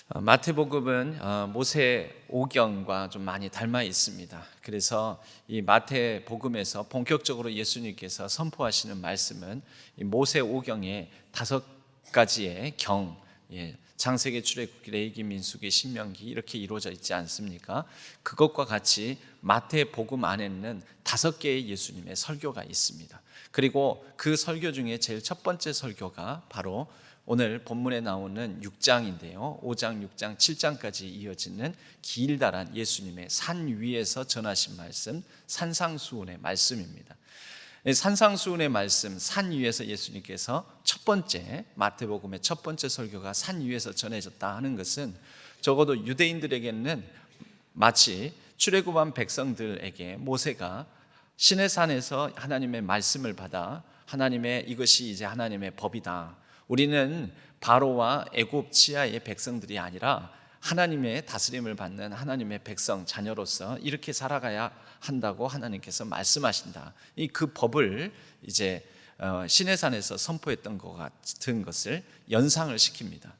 마태복음은 모세 오경과 좀 많이 닮아 있습니다. 그래서 이 마태복음에서 본격적으로 예수님께서 선포하시는 말씀은 이 모세 오경의 5가지의 경, 창세기, 출애굽기, 레위기, 민수기, 신명기 이렇게 이루어져 있지 않습니까? 그것과 같이 마태복음 안에는 5개의 예수님의 설교가 있습니다. 그리고 그 설교 중에 제일 첫 번째 설교가 바로 오늘 본문에 나오는 6장인데요. 5장, 6장, 7장까지 이어지는 길다란 예수님의 산 위에서 전하신 말씀, 산상수훈의 말씀입니다. 산상수훈의 말씀, 산 위에서 예수님께서 첫 번째, 마태복음의 첫 번째 설교가 산 위에서 전해졌다 하는 것은 적어도 유대인들에게는 마치 출애굽한 백성들에게 모세가 시내산에서 하나님의 말씀을 받아 하나님의 이것이 이제 하나님의 법이다, 우리는 바로와 애굽 지하의 백성들이 아니라 하나님의 다스림을 받는 하나님의 백성, 자녀로서 이렇게 살아가야 한다고 하나님께서 말씀하신다. 그 법을 이제 시내산에서 선포했던 것 같은 것을 연상을 시킵니다.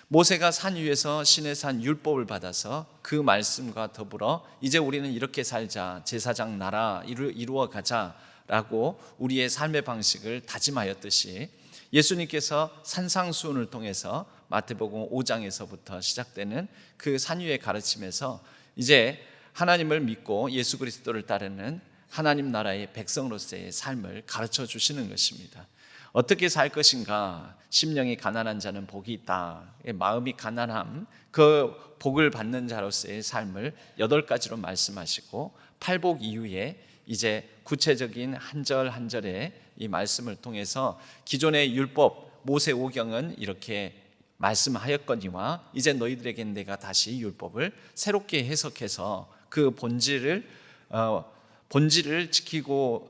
모세가 산 위에서 시내산 율법을 받아서 그 말씀과 더불어 이제 우리는 이렇게 살자, 제사장 나라 이루어 가자라고 우리의 삶의 방식을 다짐하였듯이 예수님께서 산상수훈을 통해서 마태복음 5장에서부터 시작되는 그 산 위의 가르침에서 이제 하나님을 믿고 예수 그리스도를 따르는 하나님 나라의 백성으로서의 삶을 가르쳐 주시는 것입니다. 어떻게 살 것인가? 심령이 가난한 자는 복이 있다. 마음이 가난함, 그 복을 받는 자로서의 삶을 8가지로 말씀하시고, 팔복 이후에 이제 구체적인 한 절 한 절의 이 말씀을 통해서 기존의 율법 모세 오경은 이렇게 말씀하였거니와 이제 너희들에겐 내가 다시 율법을 새롭게 해석해서 그 본질을 지키고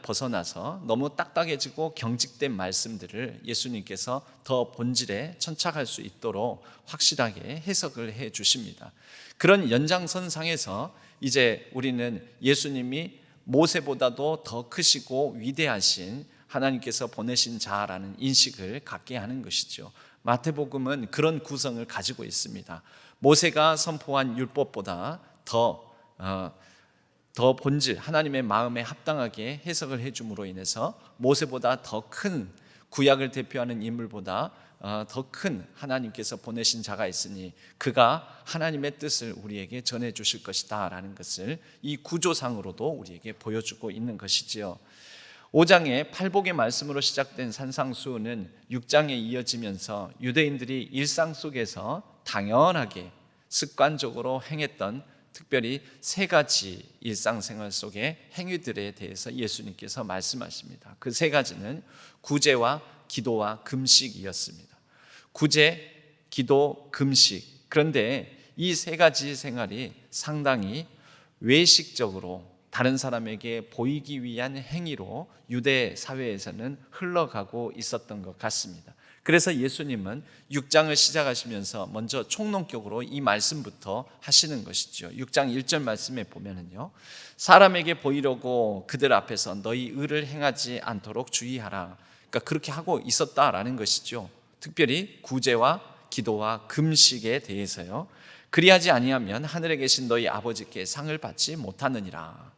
벗어나서 너무 딱딱해지고 경직된 말씀들을 예수님께서 더 본질에 천착할 수 있도록 확실하게 해석을 해 주십니다. 그런 연장선상에서 이제 우리는 예수님이 모세보다도 더 크시고 위대하신 하나님께서 보내신 자라는 인식을 갖게 하는 것이죠. 마태복음은 그런 구성을 가지고 있습니다. 모세가 선포한 율법보다 더 본질, 하나님의 마음에 합당하게 해석을 해줌으로 인해서 모세보다 더 큰 구약을 대표하는 인물보다 더 큰 하나님께서 보내신 자가 있으니 그가 하나님의 뜻을 우리에게 전해주실 것이다 라는 것을 이 구조상으로도 우리에게 보여주고 있는 것이지요. 5장의 팔복의 말씀으로 시작된 산상수훈은 6장에 이어지면서 유대인들이 일상 속에서 당연하게 습관적으로 행했던 특별히 3가지 일상생활 속의 행위들에 대해서 예수님께서 말씀하십니다. 그 3가지는 구제와 기도와 금식이었습니다. 구제, 기도, 금식. 그런데 이 3가지 생활이 상당히 외식적으로 다른 사람에게 보이기 위한 행위로 유대 사회에서는 흘러가고 있었던 것 같습니다. 그래서 예수님은 6장을 시작하시면서 먼저 총론격으로 이 말씀부터 하시는 것이죠. 6장 1절 말씀에 보면은요, 사람에게 보이려고 그들 앞에서 너희 의를 행하지 않도록 주의하라. 그러니까 그렇게 하고 있었다라는 것이죠. 특별히 구제와 기도와 금식에 대해서요. 그리하지 아니하면 하늘에 계신 너희 아버지께 상을 받지 못하느니라.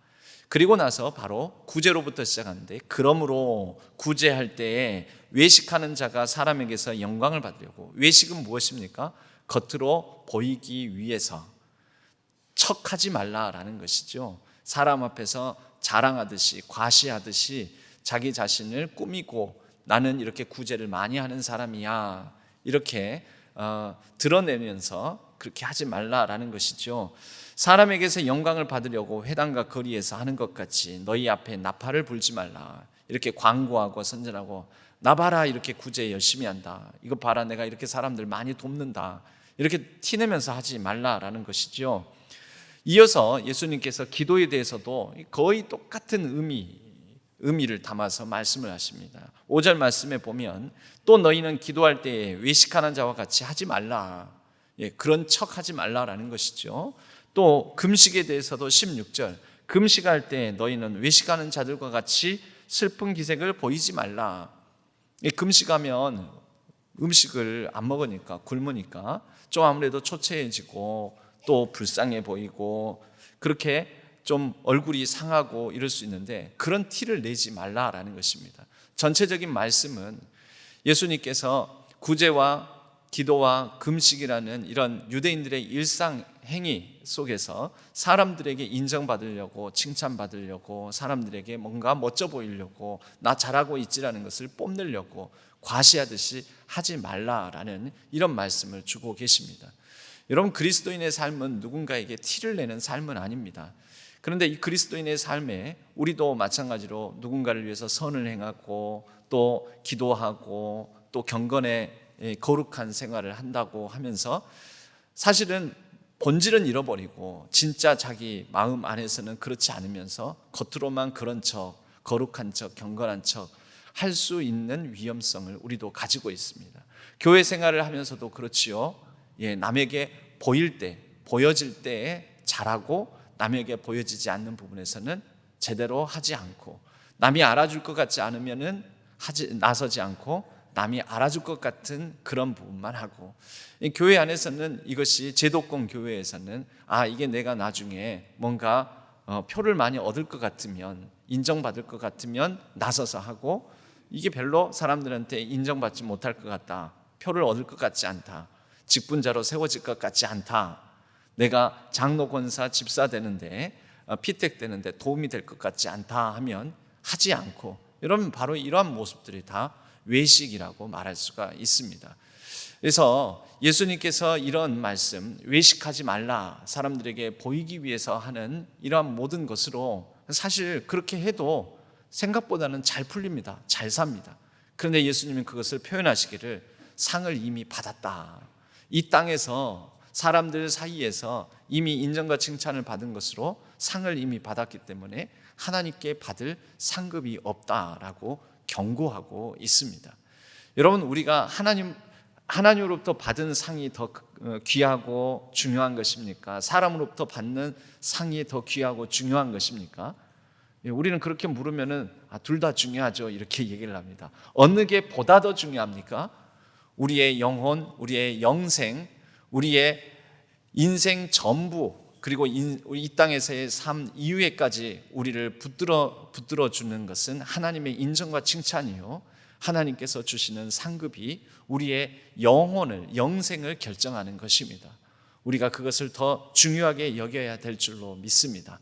그리고 나서 바로 구제로부터 시작하는데, 그러므로 구제할 때에 외식하는 자가 사람에게서 영광을 받으려고, 외식은 무엇입니까? 겉으로 보이기 위해서 척하지 말라라는 것이죠. 사람 앞에서 자랑하듯이 과시하듯이 자기 자신을 꾸미고 나는 이렇게 구제를 많이 하는 사람이야 이렇게 드러내면서 그렇게 하지 말라라는 것이죠. 사람에게서 영광을 받으려고 회당과 거리에서 하는 것 같이 너희 앞에 나팔을 불지 말라. 이렇게 광고하고 선전하고 나 봐라 이렇게 구제 열심히 한다, 이거 봐라 내가 이렇게 사람들 많이 돕는다, 이렇게 티내면서 하지 말라라는 것이죠. 이어서 예수님께서 기도에 대해서도 거의 똑같은 의미를 담아서 말씀을 하십니다. 5절 말씀에 보면 또 너희는 기도할 때에 외식하는 자와 같이 하지 말라, 그런 척 하지 말라라는 것이죠. 또 금식에 대해서도 16절 금식할 때 너희는 외식하는 자들과 같이 슬픈 기색을 보이지 말라. 금식하면 음식을 안 먹으니까, 굶으니까 좀 아무래도 초췌해지고 또 불쌍해 보이고 그렇게 좀 얼굴이 상하고 이럴 수 있는데, 그런 티를 내지 말라라는 것입니다. 전체적인 말씀은 예수님께서 구제와 기도와 금식이라는 이런 유대인들의 일상 행위 속에서 사람들에게 인정받으려고, 칭찬받으려고, 사람들에게 뭔가 멋져 보이려고, 나 잘하고 있지라는 것을 뽐내려고 과시하듯이 하지 말라라는 이런 말씀을 주고 계십니다. 여러분, 그리스도인의 삶은 누군가에게 티를 내는 삶은 아닙니다. 그런데 이 그리스도인의 삶에 우리도 마찬가지로 누군가를 위해서 선을 행하고 또 기도하고 또 경건의 거룩한 생활을 한다고 하면서 사실은 본질은 잃어버리고 진짜 자기 마음 안에서는 그렇지 않으면서 겉으로만 그런 척, 거룩한 척, 경건한 척 할 수 있는 위험성을 우리도 가지고 있습니다. 교회 생활을 하면서도 그렇지요. 남에게 보일 때, 보여질 때에 잘하고 남에게 보여지지 않는 부분에서는 제대로 하지 않고, 남이 알아줄 것 같지 않으면은 나서지 않고 남이 알아줄 것 같은 그런 부분만 하고, 교회 안에서는 이것이 제도권 교회에서는 이게 내가 나중에 뭔가 표를 많이 얻을 것 같으면, 인정받을 것 같으면 나서서 하고, 이게 별로 사람들한테 인정받지 못할 것 같다, 표를 얻을 것 같지 않다, 직분자로 세워질 것 같지 않다, 내가 장로 권사 집사 되는데 피택 되는데 도움이 될 것 같지 않다 하면 하지 않고, 여러분 바로 이러한 모습들이 다 외식이라고 말할 수가 있습니다. 그래서 예수님께서 이런 말씀, 외식하지 말라, 사람들에게 보이기 위해서 하는 이러한 모든 것으로 사실 그렇게 해도 생각보다는 잘 풀립니다. 잘 삽니다. 그런데 예수님은 그것을 표현하시기를 상을 이미 받았다. 이 땅에서 사람들 사이에서 이미 인정과 칭찬을 받은 것으로 상을 이미 받았기 때문에 하나님께 받을 상급이 없다라고 경고하고 있습니다. 여러분, 우리가 하나님으로부터 받은 상이 더 귀하고 중요한 것입니까? 사람으로부터 받는 상이 더 귀하고 중요한 것입니까? 우리는 그렇게 물으면은 둘 다 중요하죠, 이렇게 얘기를 합니다. 어느 게 보다 더 중요합니까? 우리의 영혼, 우리의 영생, 우리의 인생 전부, 그리고 이 땅에서의 삶 이후에까지 우리를 붙들어 주는 것은 하나님의 인정과 칭찬이요, 하나님께서 주시는 상급이 우리의 영혼을, 영생을 결정하는 것입니다. 우리가 그것을 더 중요하게 여겨야 될 줄로 믿습니다.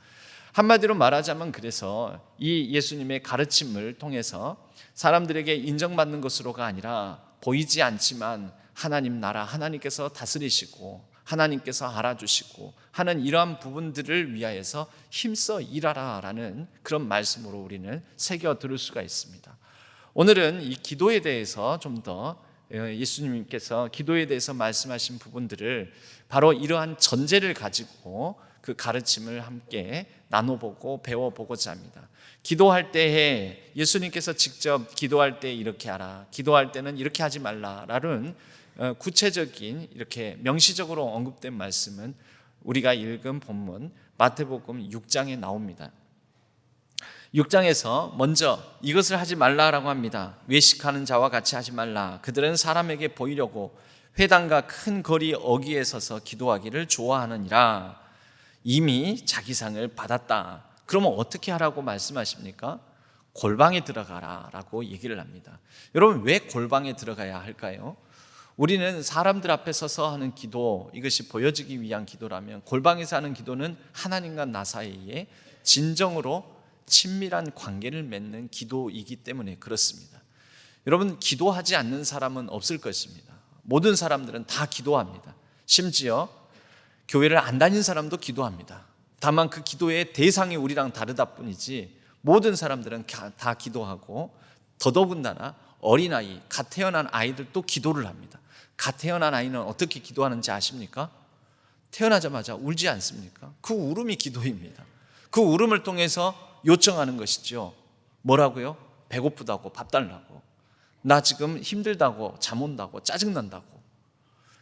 한마디로 말하자면, 그래서 이 예수님의 가르침을 통해서 사람들에게 인정받는 것으로가 아니라 보이지 않지만 하나님 나라, 하나님께서 다스리시고 하나님께서 알아주시고 하는 이러한 부분들을 위하여서 힘써 일하라라는 그런 말씀으로 우리는 새겨 들을 수가 있습니다. 오늘은 이 기도에 대해서 좀 더 예수님께서 기도에 대해서 말씀하신 부분들을 바로 이러한 전제를 가지고 그 가르침을 함께 나눠보고 배워보고자 합니다. 기도할 때에 예수님께서 직접 기도할 때 이렇게 하라, 기도할 때는 이렇게 하지 말라라는 구체적인 이렇게 명시적으로 언급된 말씀은 우리가 읽은 본문 마태복음 6장에 나옵니다. 6장에서 먼저 이것을 하지 말라라고 합니다. 외식하는 자와 같이 하지 말라. 그들은 사람에게 보이려고 회당과 큰 거리 어귀에 서서 기도하기를 좋아하느니라. 이미 자기 상을 받았다. 그러면 어떻게 하라고 말씀하십니까? 골방에 들어가라 라고 얘기를 합니다. 여러분, 왜 골방에 들어가야 할까요? 우리는 사람들 앞에 서서 하는 기도, 이것이 보여지기 위한 기도라면, 골방에서 하는 기도는 하나님과 나 사이에 진정으로 친밀한 관계를 맺는 기도이기 때문에 그렇습니다. 여러분, 기도하지 않는 사람은 없을 것입니다. 모든 사람들은 다 기도합니다. 심지어 교회를 안 다닌 사람도 기도합니다. 다만 그 기도의 대상이 우리랑 다르다 뿐이지 모든 사람들은 다 기도하고, 더더군다나 어린아이, 갓 태어난 아이들도 기도를 합니다. 갓 태어난 아이는 어떻게 기도하는지 아십니까? 태어나자마자 울지 않습니까? 그 울음이 기도입니다. 그 울음을 통해서 요청하는 것이죠. 뭐라고요? 배고프다고, 밥 달라고, 나 지금 힘들다고, 잠 온다고, 짜증난다고,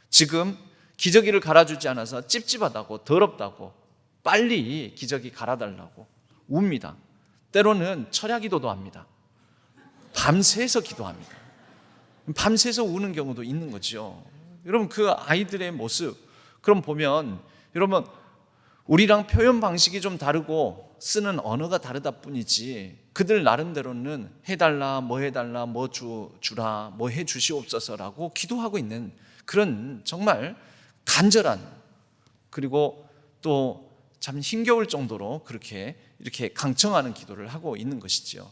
지금 기저귀를 갈아주지 않아서 찝찝하다고, 더럽다고, 빨리 기저귀 갈아달라고 웁니다. 때로는 철야 기도도 합니다. 밤새서 기도합니다. 밤새서 우는 경우도 있는 거죠. 여러분 그 아이들의 모습 그럼 보면 여러분 우리랑 표현 방식이 좀 다르고 쓰는 언어가 다르다 뿐이지 그들 나름대로는 해달라 뭐 해달라 뭐 주라 뭐 해주시옵소서라고 기도하고 있는 그런 정말 간절한 그리고 또 참 힘겨울 정도로 그렇게 이렇게 강청하는 기도를 하고 있는 것이지요.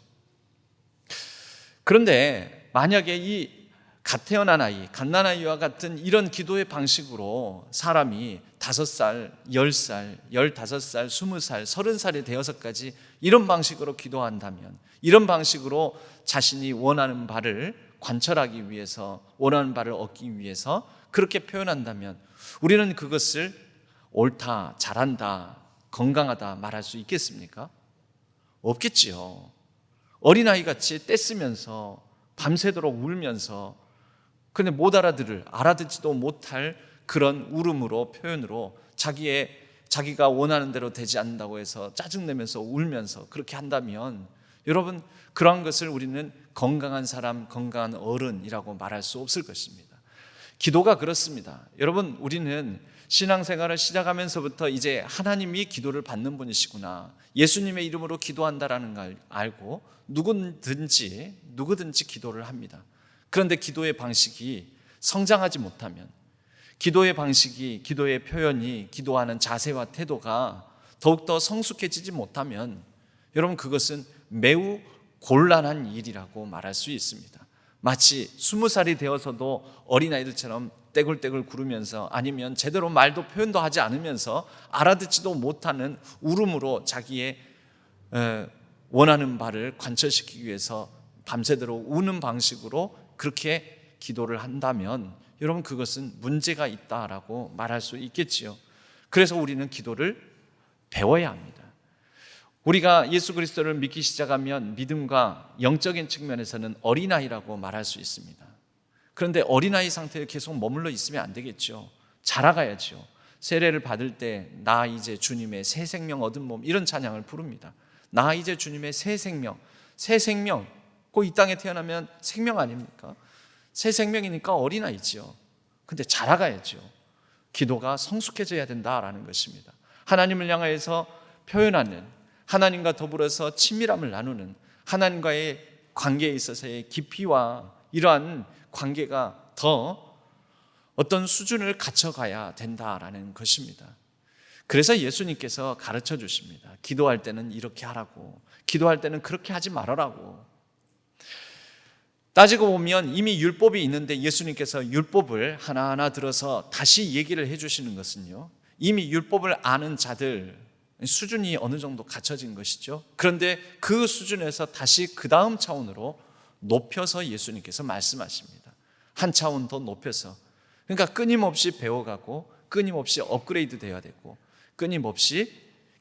그런데 만약에 이 갓 태어난 아이, 갓난아이와 같은 이런 기도의 방식으로 사람이 5살, 10살, 15살, 20살, 30살이 되어서까지 이런 방식으로 기도한다면 이런 방식으로 자신이 원하는 바를 관철하기 위해서 원하는 바를 얻기 위해서 그렇게 표현한다면 우리는 그것을 옳다, 잘한다, 건강하다 말할 수 있겠습니까? 없겠지요. 어린아이같이 떼쓰면서 밤새도록 울면서 근데 못 알아듣지도 못할 그런 울음으로 표현으로 자기가 원하는 대로 되지 않는다고 해서 짜증내면서 울면서 그렇게 한다면 여러분 그러한 것을 우리는 건강한 사람, 건강한 어른이라고 말할 수 없을 것입니다. 기도가 그렇습니다. 여러분 우리는 신앙생활을 시작하면서부터 이제 하나님이 기도를 받는 분이시구나 예수님의 이름으로 기도한다라는 걸 알고 누구든지 기도를 합니다. 그런데 기도의 방식이 성장하지 못하면 기도의 방식이 기도의 표현이 기도하는 자세와 태도가 더욱더 성숙해지지 못하면 여러분 그것은 매우 곤란한 일이라고 말할 수 있습니다. 마치 20살이 되어서도 어린아이들처럼 떼굴떼굴 구르면서 아니면 제대로 말도 표현도 하지 않으면서 알아듣지도 못하는 울음으로 자기의 원하는 바를 관철시키기 위해서 밤새도록 우는 방식으로 그렇게 기도를 한다면 여러분 그것은 문제가 있다라고 말할 수 있겠지요. 그래서 우리는 기도를 배워야 합니다. 우리가 예수 그리스도를 믿기 시작하면 믿음과 영적인 측면에서는 어린아이라고 말할 수 있습니다. 그런데 어린아이 상태에 계속 머물러 있으면 안 되겠죠. 자라가야죠. 세례를 받을 때 나 이제 주님의 새 생명 얻은 몸 이런 찬양을 부릅니다. 나 이제 주님의 새 생명, 새 생명 꼭 이 땅에 태어나면 생명 아닙니까? 새 생명이니까 어린아이지요. 근데 자라가야죠. 기도가 성숙해져야 된다라는 것입니다. 하나님을 향해서 표현하는 하나님과 더불어서 친밀함을 나누는 하나님과의 관계에 있어서의 깊이와 이러한 관계가 더 어떤 수준을 갖춰가야 된다라는 것입니다. 그래서 예수님께서 가르쳐 주십니다. 기도할 때는 이렇게 하라고, 기도할 때는 그렇게 하지 말아라고. 따지고 보면 이미 율법이 있는데 예수님께서 율법을 하나하나 들어서 다시 얘기를 해주시는 것은요, 이미 율법을 아는 자들 수준이 어느 정도 갖춰진 것이죠. 그런데 그 수준에서 다시 그 다음 차원으로 높여서 예수님께서 말씀하십니다. 한 차원 더 높여서. 그러니까 끊임없이 배워가고 끊임없이 업그레이드 되어야 되고 끊임없이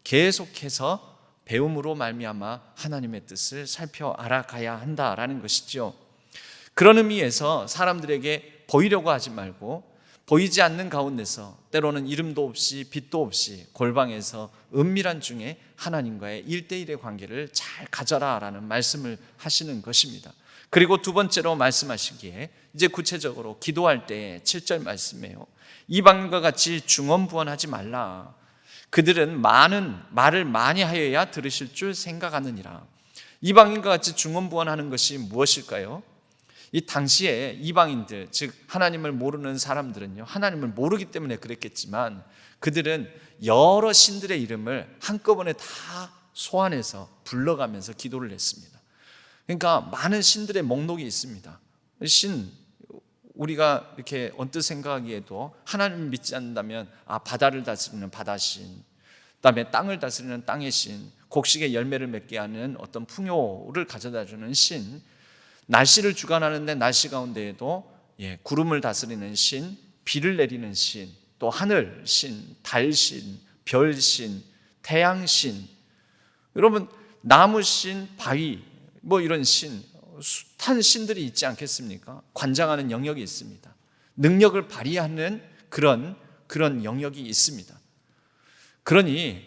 계속해서 배움으로 말미암아 하나님의 뜻을 살펴 알아가야 한다라는 것이죠. 그런 의미에서 사람들에게 보이려고 하지 말고 보이지 않는 가운데서 때로는 이름도 없이 빛도 없이 골방에서 은밀한 중에 하나님과의 1대1의 관계를 잘 가져라라는 말씀을 하시는 것입니다. 그리고 두 번째로 말씀하시기에 이제 구체적으로 기도할 때 7절 말씀이에요. 이방인과 같이 중언부언하지 말라. 그들은 말을 많이 하여야 들으실 줄 생각하느니라. 이방인과 같이 중언부언하는 것이 무엇일까요? 이 당시에 이방인들, 즉 하나님을 모르는 사람들은요, 하나님을 모르기 때문에 그랬겠지만 그들은 여러 신들의 이름을 한꺼번에 다 소환해서 불러가면서 기도를 했습니다. 그러니까 많은 신들의 목록이 있습니다. 우리가 이렇게 언뜻 생각하기에도 하나님을 믿지 않는다면 바다를 다스리는 바다신, 그다음에 땅을 다스리는 땅의 신, 곡식의 열매를 맺게 하는 어떤 풍요를 가져다주는 신, 날씨를 주관하는데 날씨 가운데에도 구름을 다스리는 신, 비를 내리는 신, 또 하늘 신, 달 신, 별 신, 태양 신, 여러분 나무 신, 바위 뭐 이런 신, 숱한 신들이 있지 않겠습니까? 관장하는 영역이 있습니다. 능력을 발휘하는 그런 영역이 있습니다. 그러니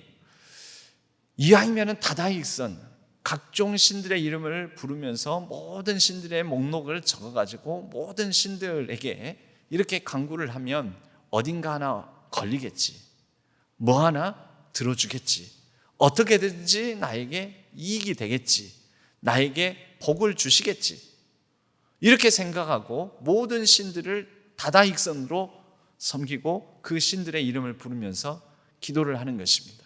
이왕이면은 다다익선, 각종 신들의 이름을 부르면서 모든 신들의 목록을 적어가지고 모든 신들에게 이렇게 간구를 하면 어딘가 하나 걸리겠지, 뭐 하나 들어주겠지, 어떻게든지 나에게 이익이 되겠지, 나에게 복을 주시겠지, 이렇게 생각하고 모든 신들을 다다익선으로 섬기고 그 신들의 이름을 부르면서 기도를 하는 것입니다.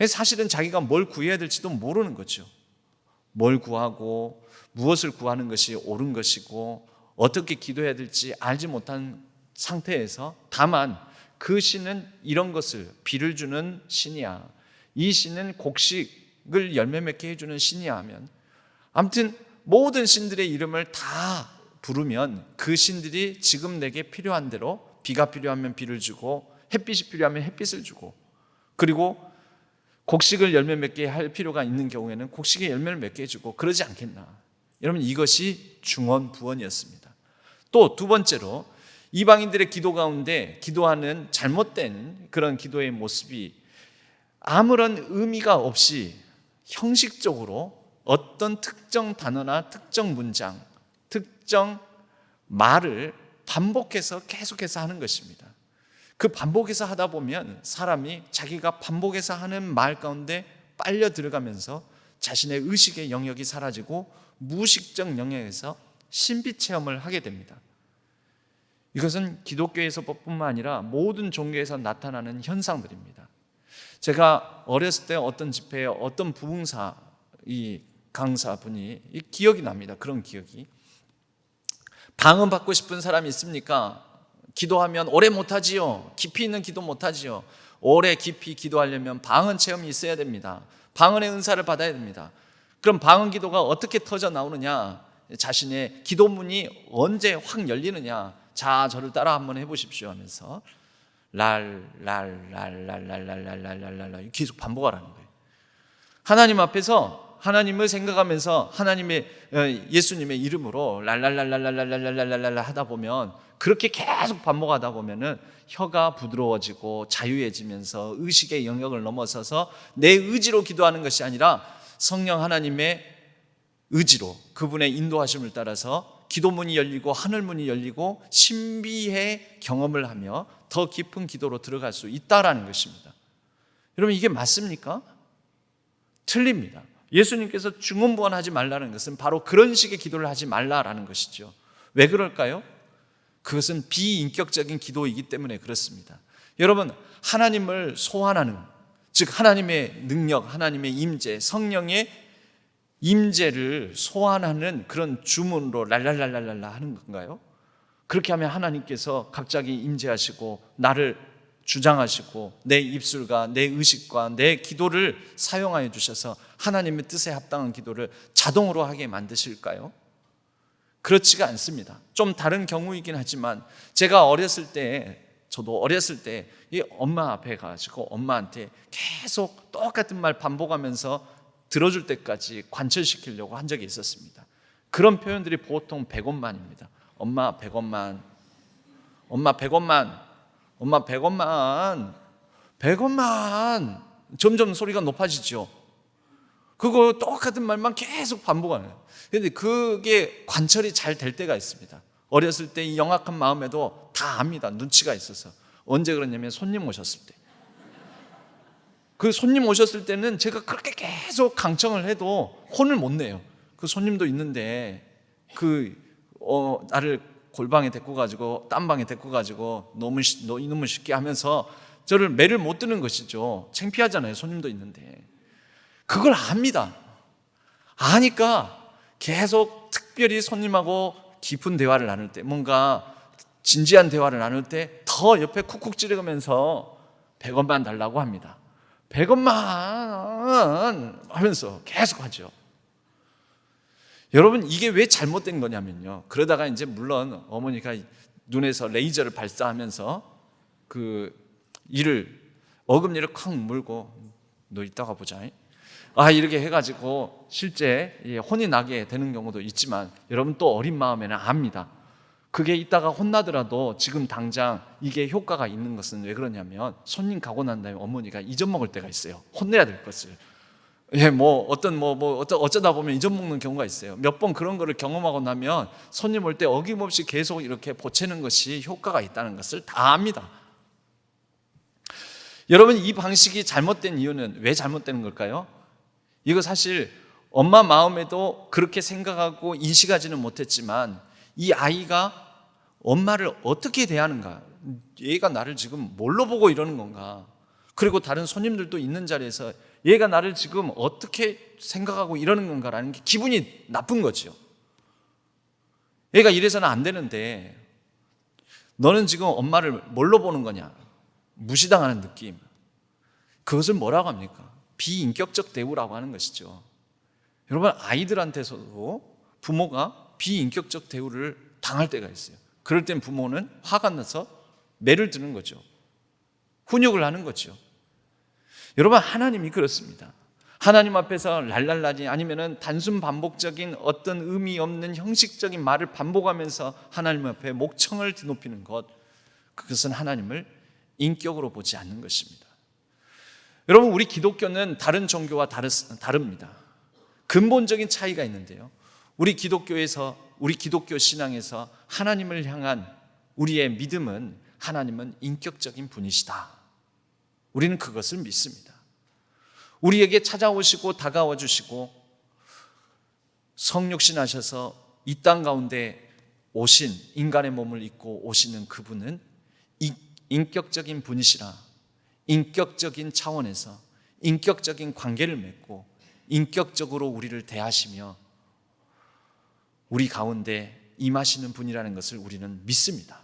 사실은 자기가 뭘 구해야 될지도 모르는 거죠. 뭘 구하고 무엇을 구하는 것이 옳은 것이고 어떻게 기도해야 될지 알지 못한 상태에서 다만 그 신은 이런 것을 비를 주는 신이야, 이 신은 곡식을 열매 맺게 해주는 신이야 하면, 아무튼 모든 신들의 이름을 다 부르면 그 신들이 지금 내게 필요한 대로, 비가 필요하면 비를 주고 햇빛이 필요하면 햇빛을 주고, 그리고 곡식을 열매 맺게 할 필요가 있는 경우에는 곡식의 열매를 맺게 해주고 그러지 않겠나. 여러분, 이것이 중언부언이었습니다. 또 두 번째로, 이방인들의 기도 가운데 기도하는 잘못된 그런 기도의 모습이 아무런 의미가 없이 형식적으로 어떤 특정 단어나 특정 문장, 특정 말을 반복해서 계속해서 하는 것입니다. 그 반복해서 하다 보면 사람이 자기가 반복해서 하는 말 가운데 빨려 들어가면서 자신의 의식의 영역이 사라지고 무의식적 영역에서 신비 체험을 하게 됩니다. 이것은 기독교에서뿐만 아니라 모든 종교에서 나타나는 현상들입니다. 제가 어렸을 때 어떤 집회에 어떤 부흥사 이 강사분이 기억이 납니다. 그런 기억이. 방언 받고 싶은 사람이 있습니까? 기도하면 오래 못하지요. 깊이 있는 기도 못하지요. 오래 깊이 기도하려면 방언 체험이 있어야 됩니다. 방언의 은사를 받아야 됩니다. 그럼 방언 기도가 어떻게 터져 나오느냐? 자신의 기도문이 언제 확 열리느냐? 자, 저를 따라 한번 해보십시오 하면서 랄랄랄랄랄랄랄랄랄랄 계속 반복하라는 거예요. 하나님 앞에서 하나님을 생각하면서 하나님의 예수님의 이름으로 랄랄랄랄랄랄랄랄랄 하다 보면, 그렇게 계속 반복하다 보면은 혀가 부드러워지고 자유해지면서 의식의 영역을 넘어서서 내 의지로 기도하는 것이 아니라 성령 하나님의 의지로, 그분의 인도하심을 따라서 기도문이 열리고 하늘문이 열리고 신비의 경험을 하며 더 깊은 기도로 들어갈 수 있다라는 것입니다. 여러분, 이게 맞습니까? 틀립니다. 예수님께서 중언부언하지 말라는 것은 바로 그런 식의 기도를 하지 말라라는 것이죠. 왜 그럴까요? 그것은 비인격적인 기도이기 때문에 그렇습니다. 여러분, 하나님을 소환하는, 즉 하나님의 능력, 하나님의 임재, 성령의 임재를 소환하는 그런 주문으로 랄랄랄랄랄라 하는 건가요? 그렇게 하면 하나님께서 갑자기 임재하시고 나를 주장하시고 내 입술과 내 의식과 내 기도를 사용하여 주셔서 하나님의 뜻에 합당한 기도를 자동으로 하게 만드실까요? 그렇지가 않습니다. 좀 다른 경우이긴 하지만 제가 어렸을 때, 저도 어렸을 때 이 엄마 앞에 가지고 엄마한테 계속 똑같은 말 반복하면서 들어줄 때까지 관철시키려고 한 적이 있었습니다. 그런 표현들이 보통 100원만입니다. 엄마 100원만, 엄마 100원만, 엄마 100원만, 100원만. 점점 소리가 높아지죠. 그거 똑같은 말만 계속 반복하는. 그런데 그게 관철이 잘 될 때가 있습니다. 어렸을 때 이 영악한 마음에도 다 압니다. 눈치가 있어서. 언제 그러냐면 손님 오셨을 때. 그 손님 오셨을 때는 제가 그렇게 계속 강청을 해도 혼을 못 내요. 그 손님도 있는데 나를 골방에 데리고 가지고 딴 방에 데리고 가지고 너 이놈을 쉽게 하면서 저를 매를 못 드는 것이죠. 창피하잖아요. 손님도 있는데. 그걸 압니다. 아니까 계속 특별히 손님하고 깊은 대화를 나눌 때, 뭔가 진지한 대화를 나눌 때 더 옆에 쿡쿡 찌르면서 100원만 달라고 합니다. 100원만 하면서 계속 하죠. 여러분, 이게 왜 잘못된 거냐면요, 그러다가 이제 물론 어머니가 눈에서 레이저를 발사하면서 그 어금니를 콱 물고 너 이따가 보자, 이렇게 해가지고 실제 혼이 나게 되는 경우도 있지만, 여러분 또 어린 마음에는 압니다. 그게 이따가 혼나더라도 지금 당장 이게 효과가 있는 것은 왜 그러냐면, 손님 가고 난 다음에 어머니가 잊어먹을 때가 있어요. 혼내야 될 것을. 어쩌다 보면 잊어먹는 경우가 있어요. 몇 번 그런 거를 경험하고 나면 손님 올 때 어김없이 계속 이렇게 보채는 것이 효과가 있다는 것을 다 압니다. 여러분, 이 방식이 잘못된 이유는 왜 잘못되는 걸까요? 이거 사실 엄마 마음에도 그렇게 생각하고 인식하지는 못했지만 이 아이가 엄마를 어떻게 대하는가, 얘가 나를 지금 뭘로 보고 이러는 건가, 그리고 다른 손님들도 있는 자리에서 얘가 나를 지금 어떻게 생각하고 이러는 건가라는 게 기분이 나쁜 거죠. 얘가 이래서는 안 되는데 너는 지금 엄마를 뭘로 보는 거냐, 무시당하는 느낌. 그것을 뭐라고 합니까? 비인격적 대우라고 하는 것이죠. 여러분, 아이들한테서도 부모가 비인격적 대우를 당할 때가 있어요. 그럴 땐 부모는 화가 나서 매를 드는 거죠. 훈육을 하는 거죠. 여러분, 하나님이 그렇습니다. 하나님 앞에서 랄랄라지 아니면은 단순 반복적인 어떤 의미 없는 형식적인 말을 반복하면서 하나님 앞에 목청을 뒤높이는 것, 그것은 하나님을 인격으로 보지 않는 것입니다. 여러분, 우리 기독교는 다른 종교와 다릅니다. 근본적인 차이가 있는데요, 우리 기독교 신앙에서 하나님을 향한 우리의 믿음은 하나님은 인격적인 분이시다. 우리는 그것을 믿습니다. 우리에게 찾아오시고 다가와 주시고 성육신하셔서 이 땅 가운데 오신, 인간의 몸을 입고 오시는 그분은 인격적인 분이시라. 인격적인 차원에서 인격적인 관계를 맺고 인격적으로 우리를 대하시며 우리 가운데 임하시는 분이라는 것을 우리는 믿습니다.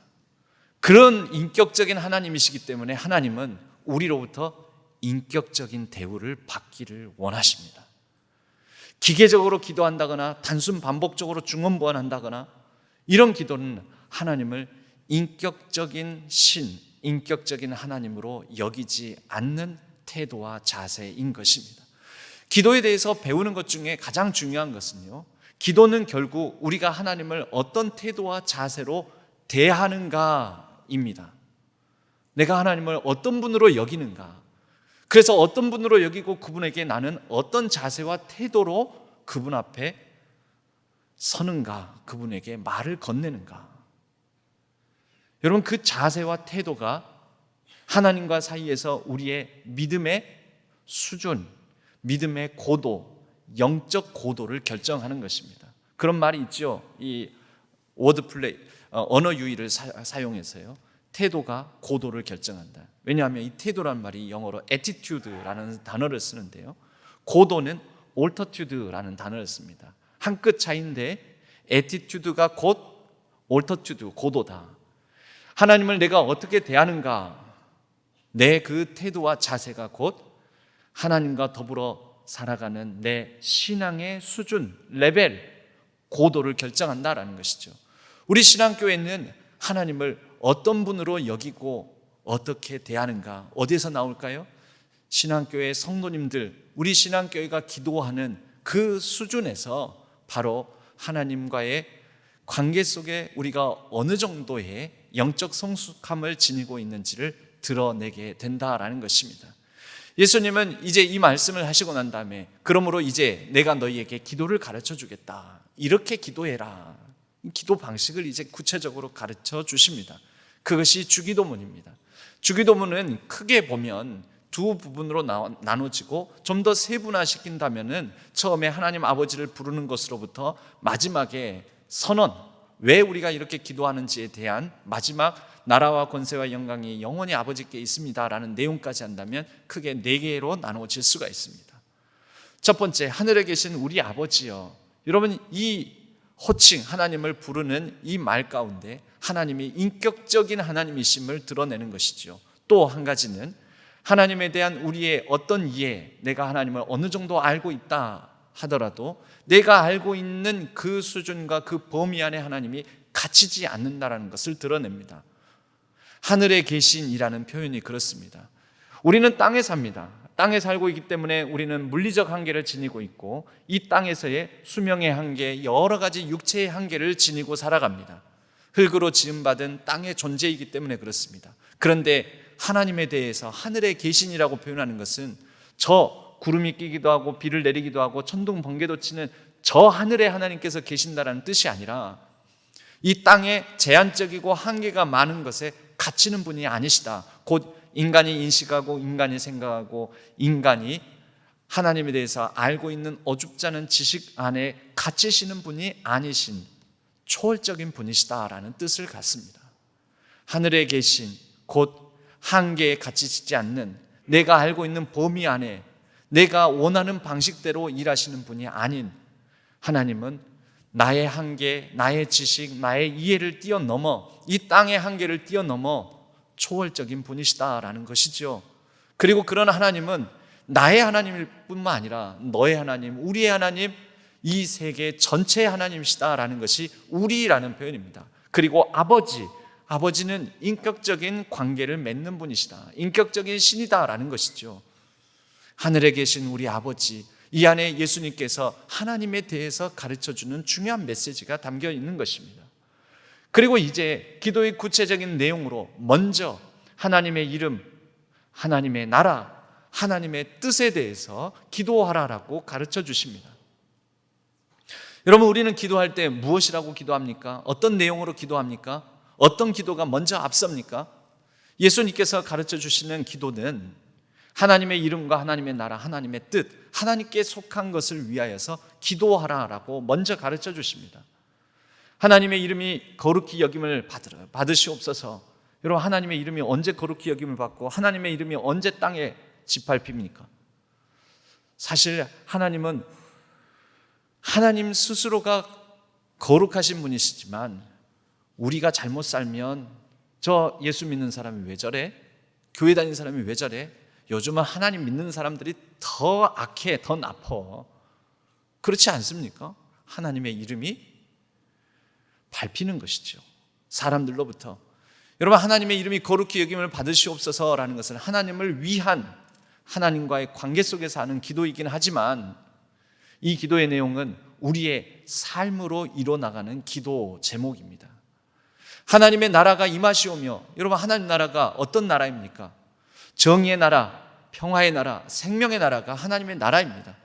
그런 인격적인 하나님이시기 때문에 하나님은 우리로부터 인격적인 대우를 받기를 원하십니다. 기계적으로 기도한다거나 단순 반복적으로 중언부언한다거나 이런 기도는 하나님을 인격적인 신, 인격적인 하나님으로 여기지 않는 태도와 자세인 것입니다. 기도에 대해서 배우는 것 중에 가장 중요한 것은요, 기도는 결국 우리가 하나님을 어떤 태도와 자세로 대하는가입니다. 내가 하나님을 어떤 분으로 여기는가, 그래서 어떤 분으로 여기고 그분에게 나는 어떤 자세와 태도로 그분 앞에 서는가, 그분에게 말을 건네는가. 여러분, 그 자세와 태도가 하나님과 사이에서 우리의 믿음의 수준, 믿음의 고도, 영적 고도를 결정하는 것입니다. 그런 말이 있죠. 이 워드플레이, 언어 유희를 사용해서요, 태도가 고도를 결정한다. 왜냐하면 이 태도란 말이 영어로 attitude라는 단어를 쓰는데요, 고도는 altitude라는 단어를 씁니다. 한 끗 차이인데 attitude가 곧 altitude, 고도다. 하나님을 내가 어떻게 대하는가, 내 그 태도와 자세가 곧 하나님과 더불어 살아가는 내 신앙의 수준, 레벨, 고도를 결정한다라는 것이죠. 우리 신앙교회는 하나님을 어떤 분으로 여기고 어떻게 대하는가, 어디에서 나올까요? 신앙교회 성도님들, 우리 신앙교회가 기도하는 그 수준에서 바로 하나님과의 관계 속에 우리가 어느 정도의 영적 성숙함을 지니고 있는지를 드러내게 된다라는 것입니다. 예수님은 이제 이 말씀을 하시고 난 다음에 그러므로 이제 내가 너희에게 기도를 가르쳐 주겠다, 이렇게 기도해라, 기도 방식을 이제 구체적으로 가르쳐 주십니다. 그것이 주기도문입니다. 주기도문은 크게 보면 두 부분으로 나눠지고 좀 더 세분화시킨다면은 처음에 하나님 아버지를 부르는 것으로부터 마지막에 선언, 왜 우리가 이렇게 기도하는지에 대한 마지막 나라와 권세와 영광이 영원히 아버지께 있습니다라는 내용까지 한다면 크게 4개로 나누어질 수가 있습니다. 첫 번째, 하늘에 계신 우리 아버지여. 여러분, 이 호칭, 하나님을 부르는 이 말 가운데 하나님이 인격적인 하나님이심을 드러내는 것이죠. 또 한 가지는 하나님에 대한 우리의 어떤 이해, 내가 하나님을 어느 정도 알고 있다 하더라도 내가 알고 있는 그 수준과 그 범위 안에 하나님이 갇히지 않는다라는 것을 드러냅니다. 하늘에 계신이라는 표현이 그렇습니다. 우리는 땅에 삽니다. 땅에 살고 있기 때문에 우리는 물리적 한계를 지니고 있고 이 땅에서의 수명의 한계, 여러 가지 육체의 한계를 지니고 살아갑니다. 흙으로 지음받은 땅의 존재이기 때문에 그렇습니다. 그런데 하나님에 대해서 하늘에 계신이라고 표현하는 것은 저 구름이 끼기도 하고 비를 내리기도 하고 천둥 번개도 치는 저 하늘에 하나님께서 계신다라는 뜻이 아니라 이 땅에 제한적이고 한계가 많은 것에 갇히는 분이 아니시다. 곧 인간이 인식하고 인간이 생각하고 인간이 하나님에 대해서 알고 있는 어줍지 않은 지식 안에 갇히시는 분이 아니신 초월적인 분이시다라는 뜻을 갖습니다. 하늘에 계신, 곧 한계에 갇히지 않는, 내가 알고 있는 범위 안에 내가 원하는 방식대로 일하시는 분이 아닌 하나님은 나의 한계, 나의 지식, 나의 이해를 뛰어넘어, 이 땅의 한계를 뛰어넘어 초월적인 분이시다라는 것이죠. 그리고 그런 하나님은 나의 하나님일 뿐만 아니라 너의 하나님, 우리의 하나님, 이 세계 전체의 하나님이시다라는 것이 우리라는 표현입니다. 그리고 아버지는 인격적인 관계를 맺는 분이시다, 인격적인 신이다라는 것이죠. 하늘에 계신 우리 아버지, 이 안에 예수님께서 하나님에 대해서 가르쳐주는 중요한 메시지가 담겨 있는 것입니다. 그리고 이제 기도의 구체적인 내용으로 먼저 하나님의 이름, 하나님의 나라, 하나님의 뜻에 대해서 기도하라라고 가르쳐 주십니다. 여러분, 우리는 기도할 때 무엇이라고 기도합니까? 어떤 내용으로 기도합니까? 어떤 기도가 먼저 앞섭니까? 예수님께서 가르쳐 주시는 기도는 하나님의 이름과 하나님의 나라, 하나님의 뜻, 하나님께 속한 것을 위하여서 기도하라라고 먼저 가르쳐 주십니다. 하나님의 이름이 거룩히 여김을 받으시옵소서. 여러분, 하나님의 이름이 언제 거룩히 여김을 받고 하나님의 이름이 언제 땅에 짓밟힙니까? 사실 하나님은 하나님 스스로가 거룩하신 분이시지만 우리가 잘못 살면 저 예수 믿는 사람이 왜 저래? 교회 다니는 사람이 왜 저래? 요즘은 하나님 믿는 사람들이 더 악해, 더 나빠. 그렇지 않습니까? 하나님의 이름이 밟히는 것이죠, 사람들로부터. 여러분, 하나님의 이름이 거룩히 여김을 받으시옵소서라는 것은 하나님을 위한, 하나님과의 관계 속에서 하는 기도이긴 하지만 이 기도의 내용은 우리의 삶으로 이뤄나가는 기도 제목입니다. 하나님의 나라가 임하시오며, 여러분, 하나님 나라가 어떤 나라입니까? 정의의 나라, 평화의 나라, 생명의 나라가 하나님의 나라입니다.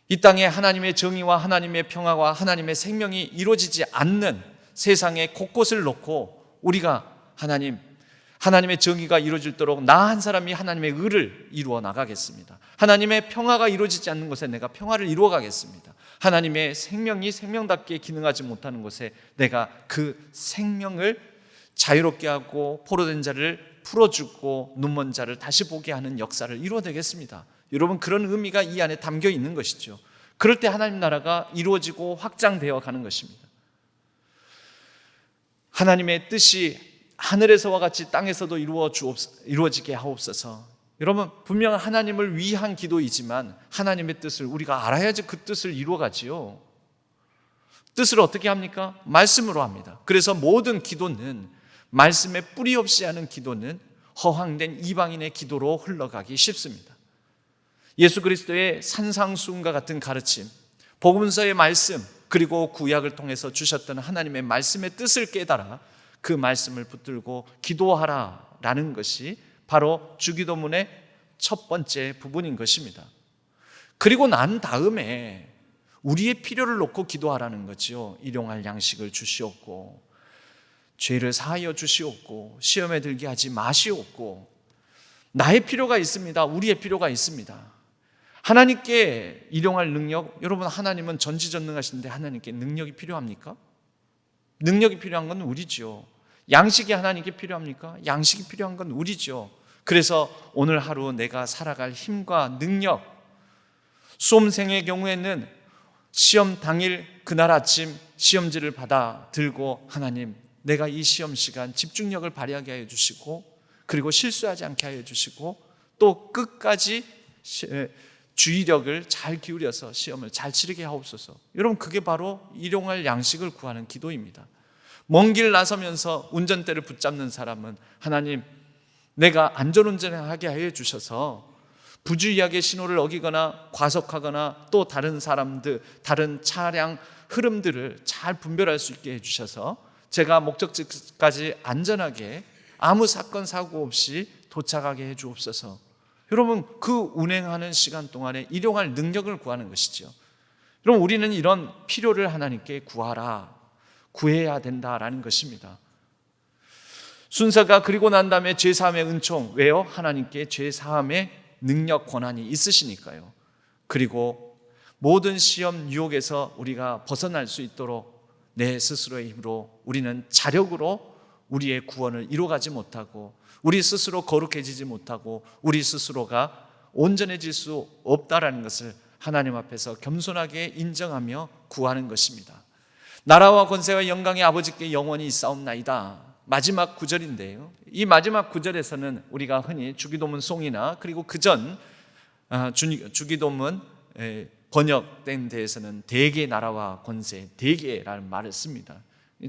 이 땅에 하나님의 정의와 하나님의 평화와 하나님의 생명이 이루어지지 않는 세상의 곳곳을 놓고 우리가 하나님의 정의가 이루어질도록 나 한 사람이 하나님의 의를 이루어 나가겠습니다. 하나님의 평화가 이루어지지 않는 곳에 내가 평화를 이루어 가겠습니다. 하나님의 생명이 생명답게 기능하지 못하는 곳에 내가 그 생명을 자유롭게 하고 포로된 자를 풀어주고 눈먼 자를 다시 보게 하는 역사를 이루어내겠습니다. 여러분, 그런 의미가 이 안에 담겨 있는 것이죠. 그럴 때 하나님 나라가 이루어지고 확장되어 가는 것입니다. 하나님의 뜻이 하늘에서와 같이 땅에서도 이루어지게 하옵소서. 여러분, 분명 하나님을 위한 기도이지만 하나님의 뜻을 우리가 알아야지 그 뜻을 이루어가지요. 뜻을 어떻게 합니까? 말씀으로 합니다. 그래서 모든 기도는, 말씀에 뿌리 없이 하는 기도는 허황된 이방인의 기도로 흘러가기 쉽습니다. 예수 그리스도의 산상수훈과 같은 가르침, 복음서의 말씀, 그리고 구약을 통해서 주셨던 하나님의 말씀의 뜻을 깨달아 그 말씀을 붙들고 기도하라라는 것이 바로 주기도문의 첫 번째 부분인 것입니다. 그리고 난 다음에 우리의 필요를 놓고 기도하라는 거죠. 일용할 양식을 주시옵고, 죄를 사하여 주시옵고, 시험에 들게 하지 마시옵고. 나의 필요가 있습니다. 우리의 필요가 있습니다. 하나님께 일용할 능력, 여러분, 하나님은 전지전능하신데 하나님께 능력이 필요합니까? 능력이 필요한 건 우리죠. 양식이 하나님께 필요합니까? 양식이 필요한 건 우리죠. 그래서 오늘 하루 내가 살아갈 힘과 능력, 수험생의 경우에는 시험 당일 그날 아침 시험지를 받아 들고, 하나님, 내가 이 시험 시간 집중력을 발휘하게 하여 주시고, 그리고 실수하지 않게 하여 주시고, 또 끝까지 주의력을 잘 기울여서 시험을 잘 치르게 하옵소서. 여러분, 그게 바로 일용할 양식을 구하는 기도입니다. 먼 길 나서면서 운전대를 붙잡는 사람은, 하나님, 내가 안전운전을 하게 하여 주셔서 부주의하게 신호를 어기거나 과속하거나 또 다른 사람들, 다른 차량 흐름들을 잘 분별할 수 있게 해주셔서 제가 목적지까지 안전하게 아무 사건 사고 없이 도착하게 해 주옵소서. 여러분, 그 운행하는 시간 동안에 일용할 능력을 구하는 것이죠. 여러분, 우리는 이런 필요를 하나님께 구해야 된다라는 것입니다. 순서가 그리고 난 다음에 죄사함의 은총. 왜요? 하나님께 죄사함의 능력, 권한이 있으시니까요. 그리고 모든 시험, 유혹에서 우리가 벗어날 수 있도록 내 스스로의 힘으로 우리는 자력으로 우리의 구원을 이루어가지 못하고, 우리 스스로 거룩해지지 못하고, 우리 스스로가 온전해질 수 없다라는 것을 하나님 앞에서 겸손하게 인정하며 구하는 것입니다. 나라와 권세와 영광의 아버지께 영원히 있사옵나이다. 마지막 구절인데요, 이 마지막 구절에서는 우리가 흔히 주기도문 송이나 그리고 그전 주기도문 번역된 데에서는 대개 나라와 권세, 대개라는 말을 씁니다.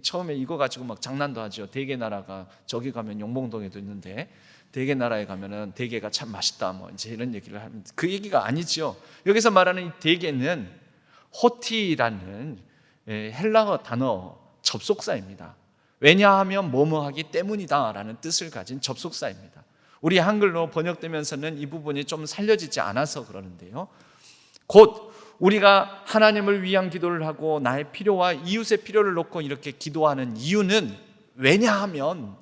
처음에 이거 가지고 막 장난도 하죠. 대개 나라가 저기 가면 용봉동에도 있는데 대개 나라에 가면은 대개가 참 맛있다, 뭐 이제 이런 얘기를 합니다. 그 얘기가 아니죠. 여기서 말하는 이 대개는 호티라는 헬라어 단어 접속사입니다. 왜냐하면 뭐뭐하기 때문이다라는 뜻을 가진 접속사입니다. 우리 한글로 번역되면서는 이 부분이 좀 살려지지 않아서 그러는데요, 곧 우리가 하나님을 위한 기도를 하고 나의 필요와 이웃의 필요를 놓고 이렇게 기도하는 이유는, 왜냐하면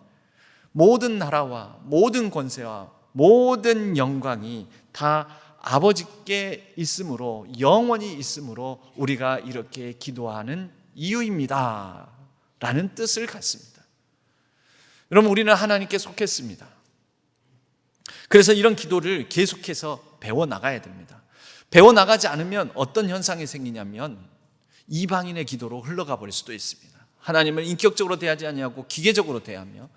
모든 나라와 모든 권세와 모든 영광이 다 아버지께 있으므로, 영원히 있으므로 우리가 이렇게 기도하는 이유입니다 라는 뜻을 갖습니다. 여러분, 우리는 하나님께 속했습니다. 그래서 이런 기도를 계속해서 배워나가야 됩니다. 배워나가지 않으면 어떤 현상이 생기냐면 이방인의 기도로 흘러가 버릴 수도 있습니다. 하나님을 인격적으로 대하지 아니하고 기계적으로 대하며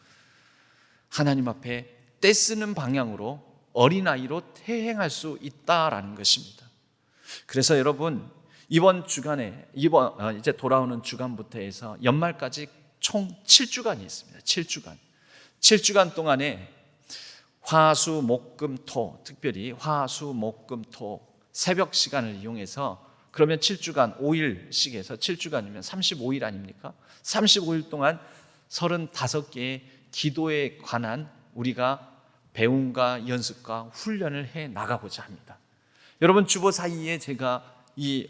하나님 앞에 떼쓰는 방향으로 어린아이로 퇴행할 수 있다라는 것입니다. 그래서 여러분, 이번 주간에 이제 돌아오는 주간부터 해서 연말까지 총 7주간이 있습니다. 7주간 동안에 화, 수, 목, 금, 토, 특별히 화, 수, 목, 금, 토 새벽 시간을 이용해서, 그러면 7주간 5일씩 해서 7주간이면 35일 아닙니까? 35일 동안 35개의 기도에 관한 우리가 배움과 연습과 훈련을 해 나가고자 합니다. 여러분, 주보 사이에 제가 이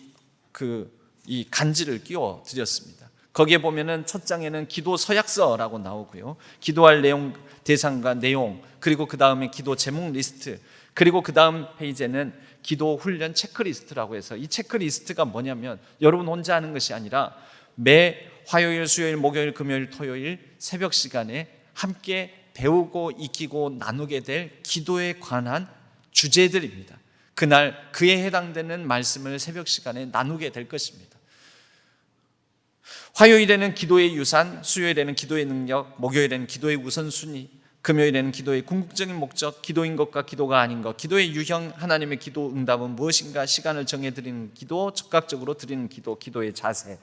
간지를 끼워 드렸습니다. 거기에 보면은 첫 장에는 기도 서약서라고 나오고요, 기도할 내용, 대상과 내용, 그리고 그 다음에 기도 제목 리스트, 그리고 그 다음 페이지에는 기도 훈련 체크리스트라고 해서, 이 체크리스트가 뭐냐면 여러분 혼자 하는 것이 아니라 매 화요일, 수요일, 목요일, 금요일, 토요일 새벽 시간에 함께 배우고 익히고 나누게 될 기도에 관한 주제들입니다. 그날 그에 해당되는 말씀을 새벽 시간에 나누게 될 것입니다. 화요일에는 기도의 유산, 수요일에는 기도의 능력, 목요일에는 기도의 우선순위, 금요일에는 기도의 궁극적인 목적, 기도인 것과 기도가 아닌 것, 기도의 유형, 하나님의 기도 응답은 무엇인가, 시간을 정해드리는 기도, 즉각적으로 드리는 기도, 기도의 자세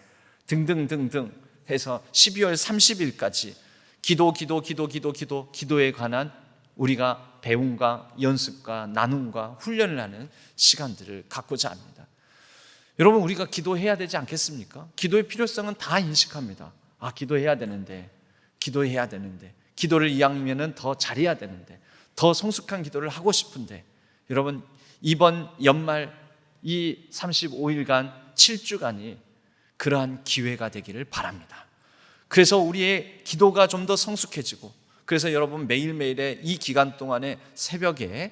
등등등등 해서 12월 30일까지 기도에 관한 우리가 배움과 연습과 나눔과 훈련을 하는 시간들을 갖고자 합니다. 여러분, 우리가 기도해야 되지 않겠습니까? 기도의 필요성은 다 인식합니다. 기도해야 되는데 기도를 이왕이면 더 잘해야 되는데, 더 성숙한 기도를 하고 싶은데, 여러분, 이번 연말 이 35일간 7주간이 그러한 기회가 되기를 바랍니다. 그래서 우리의 기도가 좀 더 성숙해지고, 그래서 여러분 매일매일의 이 기간 동안에 새벽에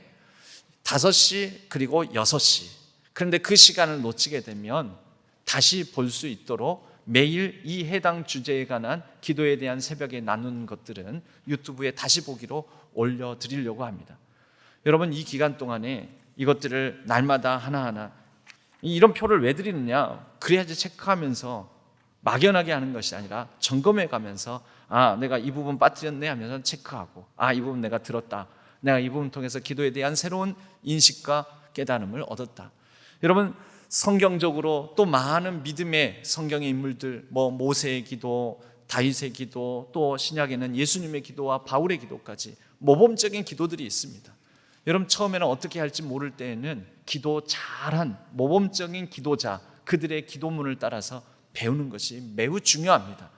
5시 그리고 6시, 그런데 그 시간을 놓치게 되면 다시 볼 수 있도록 매일 이 해당 주제에 관한 기도에 대한 새벽에 나눈 것들은 유튜브에 다시 보기로 올려드리려고 합니다. 여러분, 이 기간 동안에 이것들을 날마다 하나하나, 이런 표를 왜 드리느냐, 그래야지 체크하면서 막연하게 하는 것이 아니라 점검해 가면서 내가 이 부분 빠뜨렸네 하면서 체크하고, 이 부분 내가 들었다, 내가 이 부분 통해서 기도에 대한 새로운 인식과 깨달음을 얻었다. 여러분, 성경적으로 또 많은 믿음의 성경의 인물들, 모세의 기도, 다윗의 기도, 또 신약에는 예수님의 기도와 바울의 기도까지 모범적인 기도들이 있습니다. 여러분, 처음에는 어떻게 할지 모를 때에는 기도 잘한 모범적인 기도자, 그들의 기도문을 따라서 배우는 것이 매우 중요합니다.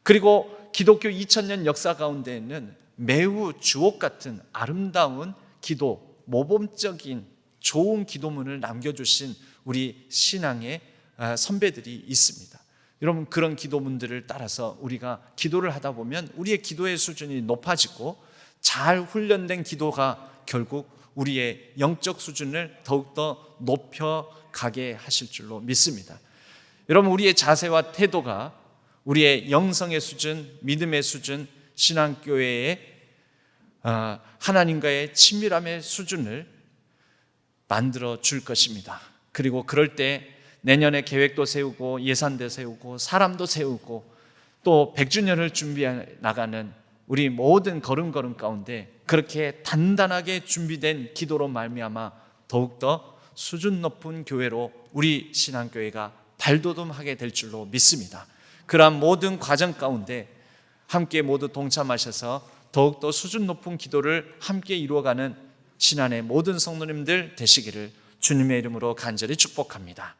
그리고 기독교 2000년 역사 가운데에는 매우 주옥 같은 아름다운 기도, 모범적인 좋은 기도문을 남겨주신 우리 신앙의 선배들이 있습니다. 여러분, 그런 기도문들을 따라서 우리가 기도를 하다 보면 우리의 기도의 수준이 높아지고 잘 훈련된 기도가 결국 우리의 영적 수준을 더욱더 높여가게 하실 줄로 믿습니다. 여러분, 우리의 자세와 태도가 우리의 영성의 수준, 믿음의 수준, 신앙교회의 하나님과의 친밀함의 수준을 만들어 줄 것입니다. 그리고 그럴 때 내년에 계획도 세우고 예산도 세우고 사람도 세우고 또 100주년을 준비해 나가는 우리 모든 걸음걸음 가운데 그렇게 단단하게 준비된 기도로 말미암아 더욱더 수준 높은 교회로 우리 신앙교회가 발돋움하게 될 줄로 믿습니다. 그러한 모든 과정 가운데 함께 모두 동참하셔서 더욱더 수준 높은 기도를 함께 이루어가는 신안의 모든 성도님들 되시기를 주님의 이름으로 간절히 축복합니다.